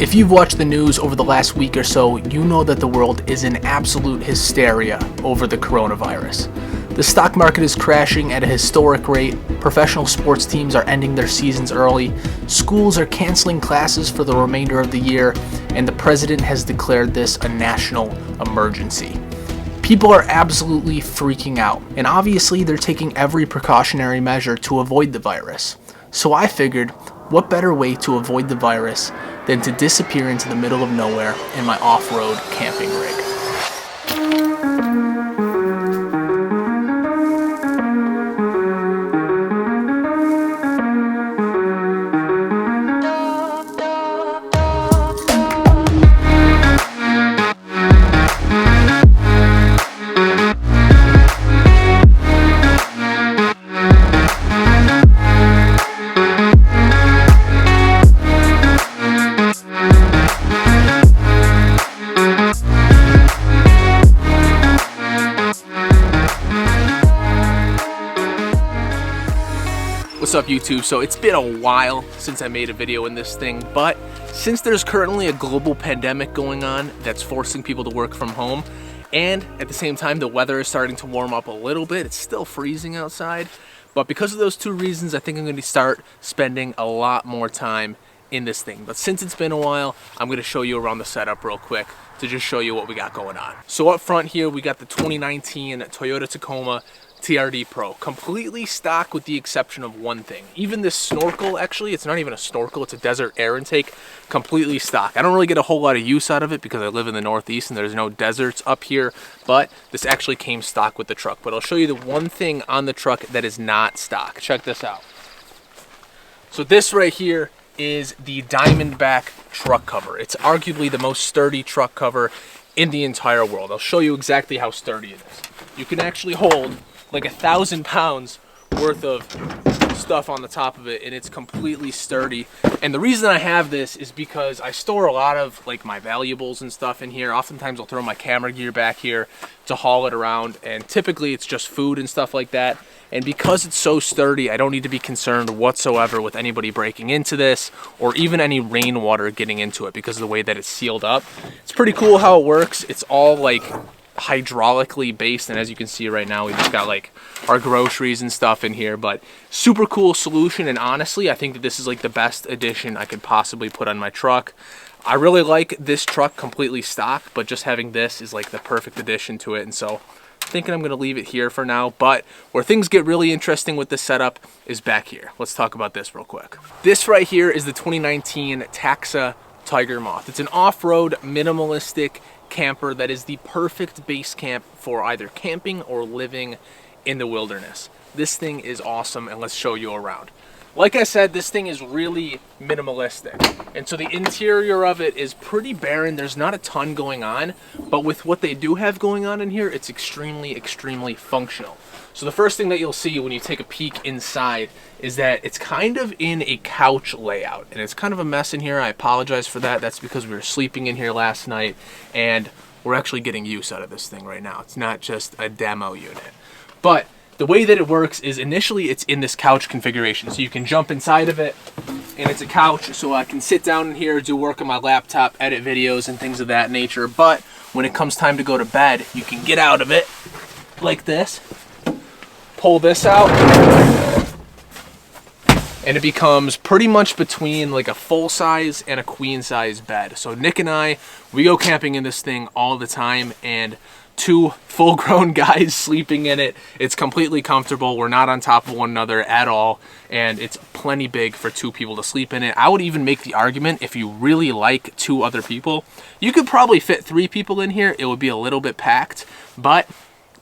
If you've watched the news over the last week or so, you know that the world is in absolute hysteria over the coronavirus. The stock market is crashing at a historic rate, professional sports teams are ending their seasons early, schools are canceling classes for the remainder of the year, and the president has declared this a national emergency. People are absolutely freaking out, and obviously they're taking every precautionary measure to avoid the virus. So I figured, what better way to avoid the virus than to disappear into the middle of nowhere in my off-road camping rig. What's up YouTube? So it's been a while since I made a video in this thing, but since there's currently a global pandemic going on that's forcing people to work from home, and at the same time the weather is starting to warm up a little bit, it's still freezing outside, but because of those two reasons I think I'm going to start spending a lot more time in this thing. But since it's been a while, I'm going to show you around the setup real quick to just show you what we got going on. So up front here we got the 2019 Toyota Tacoma Trd Pro, completely stock with the exception of one thing. Even this snorkel, actually, it's not even a snorkel, it's a desert air intake, completely stock. I don't really get a whole lot of use out of it because I live in the Northeast and there's no deserts up here, but this actually came stock with the truck. But I'll show you the one thing on the truck that is not stock. Check this out. So this right here is the Diamondback truck cover. It's arguably the most sturdy truck cover in the entire world. I'll show you exactly how sturdy it is. You can actually hold like 1,000 pounds worth of stuff on the top of it, and it's completely sturdy. And the reason I have this is because I store a lot of like my valuables and stuff in here. Oftentimes I'll throw my camera gear back here to haul it around, and typically it's just food and stuff like that. And because it's so sturdy, I don't need to be concerned whatsoever with anybody breaking into this or even any rainwater getting into it because of the way that it's sealed up. It's pretty cool how it works. It's all like hydraulically based, and as you can see right now we just got like our groceries and stuff in here, but super cool solution. And honestly I think that this is like the best addition I could possibly put on my truck. I really like this truck completely stock, but just having this is like the perfect addition to it, and so thinking I'm going to leave it here for now. But where things get really interesting with this setup is back here. Let's talk about this real quick. This right here is the 2019 Taxa TigerMoth. It's an off-road minimalistic camper that is the perfect base camp for either camping or living in the wilderness. This thing is awesome, and let's show you around. Like I said, this thing is really minimalistic, and so the interior of it is pretty barren. There's not a ton going on, but with what they do have going on in here, it's extremely functional. So the first thing that you'll see when you take a peek inside is that it's kind of in a couch layout, and it's kind of a mess in here. I apologize for that. That's because we were sleeping in here last night, and we're actually getting use out of this thing right now. It's not just a demo unit. But the way that it works is initially it's in this couch configuration. So you can jump inside of it, and it's a couch, so I can sit down in here, do work on my laptop, edit videos and things of that nature. But when it comes time to go to bed, you can get out of it like this, pull this out, and it becomes pretty much between like a full size and a queen size bed. So Nick and I, we go camping in this thing all the time, and two full-grown guys sleeping in it. It's completely comfortable. We're not on top of one another at all, and it's plenty big for two people to sleep in it. I would even make the argument, if you really like two other people, you could probably fit 3 people in here. It would be a little bit packed, but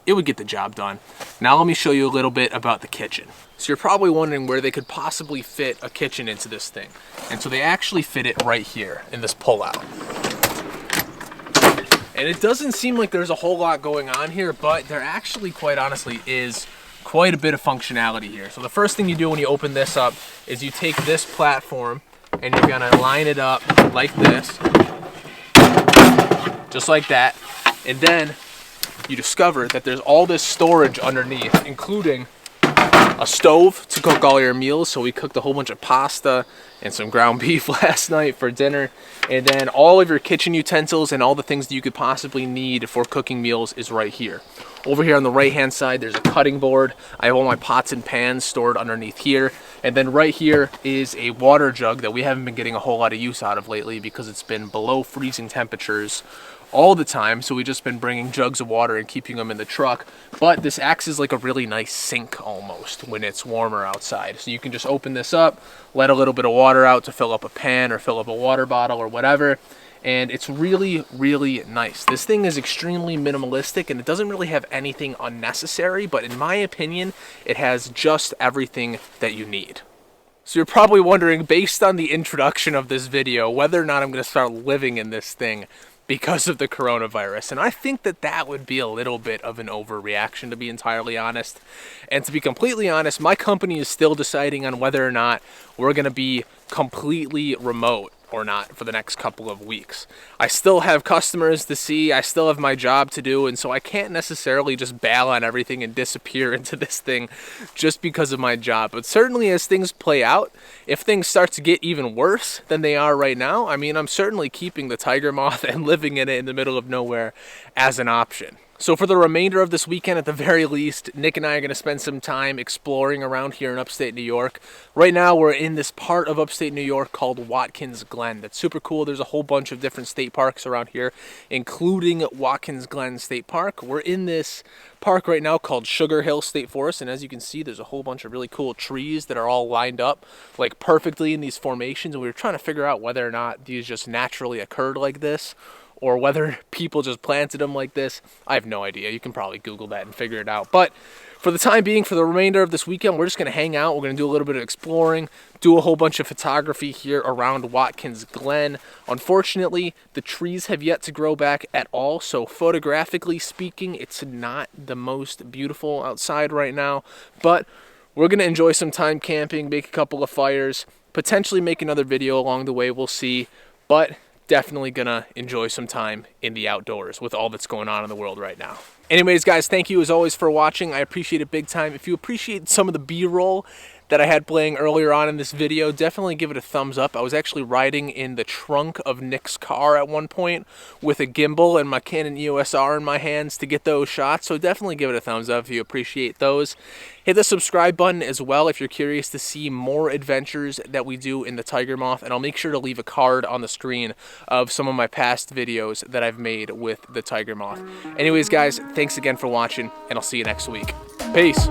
it would get the job done. Now let me show you a little bit about the kitchen. So you're probably wondering where they could possibly fit a kitchen into this thing. And so they actually fit it right here in this pull-out. And it doesn't seem like there's a whole lot going on here, but there actually, quite honestly, is quite a bit of functionality here. So the first thing you do when you open this up is you take this platform and you're gonna line it up like this, just like that. And then you discover that there's all this storage underneath, including a stove to cook all your meals. So we cooked a whole bunch of pasta and some ground beef last night for dinner. And then all of your kitchen utensils and all the things that you could possibly need for cooking meals is right here. Over here on the right hand side, there's a cutting board. I have all my pots and pans stored underneath here. And then right here is a water jug that we haven't been getting a whole lot of use out of lately because it's been below freezing temperatures all the time. So we've just been bringing jugs of water and keeping them in the truck. But this acts as like a really nice sink almost when it's warmer outside. So you can just open this up, let a little bit of water out to fill up a pan or fill up a water bottle or whatever. And it's really, really nice. This thing is extremely minimalistic and it doesn't really have anything unnecessary, but in my opinion, it has just everything that you need. So you're probably wondering, based on the introduction of this video, whether or not I'm going to start living in this thing because of the coronavirus. And I think that that would be a little bit of an overreaction, to be entirely honest. And to be completely honest, my company is still deciding on whether or not we're going to be completely remote or not for the next couple of weeks. I still have customers to see, I still have my job to do, and so I can't necessarily just bail on everything and disappear into this thing just because of my job. But certainly as things play out, if things start to get even worse than they are right now, I mean, I'm certainly keeping the TigerMoth and living in it in the middle of nowhere as an option. So for the remainder of this weekend, at the very least, Nick and I are going to spend some time exploring around here in upstate New York. Right now, we're in this part of upstate New York called Watkins Glen. That's super cool. There's a whole bunch of different state parks around here, including Watkins Glen State Park. We're in this park right now called Sugar Hill State Forest, and as you can see, there's a whole bunch of really cool trees that are all lined up like perfectly in these formations, and we were trying to figure out whether or not these just naturally occurred like this, or whether people just planted them like this. I have no idea. You can probably Google that and figure it out. But for the time being, for the remainder of this weekend, we're just going to hang out. We're going to do a little bit of exploring, do a whole bunch of photography here around Watkins Glen. Unfortunately, the trees have yet to grow back at all, so photographically speaking, it's not the most beautiful outside right now. But we're going to enjoy some time camping, make a couple of fires, potentially make another video along the way. We'll see. But definitely gonna enjoy some time in the outdoors with all that's going on in the world right now. Anyways, guys, thank you as always for watching. I appreciate it big time. If you appreciate some of the B-roll that I had playing earlier on in this video, definitely give it a thumbs up. I was actually riding in the trunk of Nick's car at one point with a gimbal and my Canon EOS R in my hands to get those shots, so definitely give it a thumbs up if you appreciate those. Hit the subscribe button as well if you're curious to see more adventures that we do in the TigerMoth, and I'll make sure to leave a card on the screen of some of my past videos that I've made with the TigerMoth. Anyways, guys, thanks again for watching, and I'll see you next week. Peace.